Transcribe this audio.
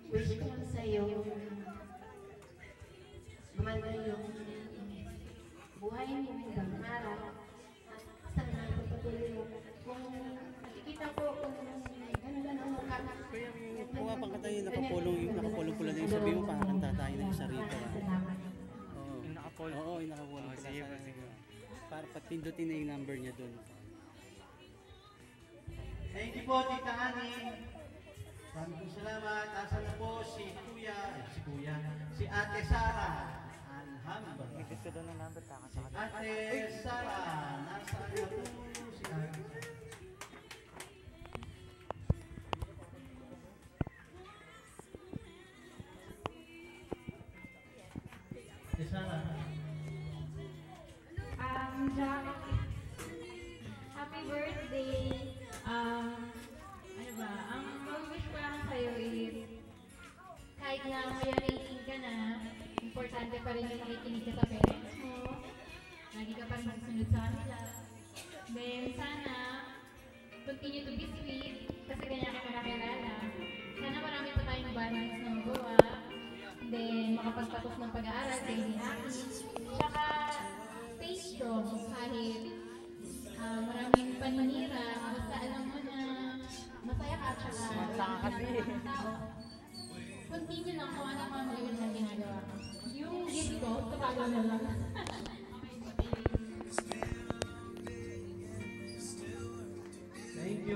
Wish ko lang sa'yo, gumanda yung buhay mo hanggang araw. At sana pagpatuloy mo. Kung nakikita ko kung ganda ng mukha. Kung nga tayo nakapulong pula na yung sabi mo, pakakanta tayo ng isa rito. Oo, yung nakapulong. Oo, yung nakapulong pula. Para patindutin na yung number niya dun. Thank you po, Tita Ani. Maraming salamat. Asa na po si si Ate Sara Alhamba. Mikit ka doon ng number, kakasakot. Ate Sara, nasaan na po si Ate? Ate Sara. Jack, happy birthday. Ano ba? Ang mag-wish ko lang sa'yo is, kahit na may ka na, importante pa rin yung nakikinig ka sa parents mo. Lagi ka pa rin magsunod sa kanila. Then, sana, continue to be sweet, kasi ganyan ka makakilala. Sana marami pa tayong balance ng gawa. Then, makapagtapos ng pag-aaral, kay Aki. Tsaka, stay strong kahit maraming paninira, basta alam mo na masaya ka tsaka tao. Continue lang kung ano ang mga magiging na ginagawa ko. Yung gift ko, kapagaw na lang.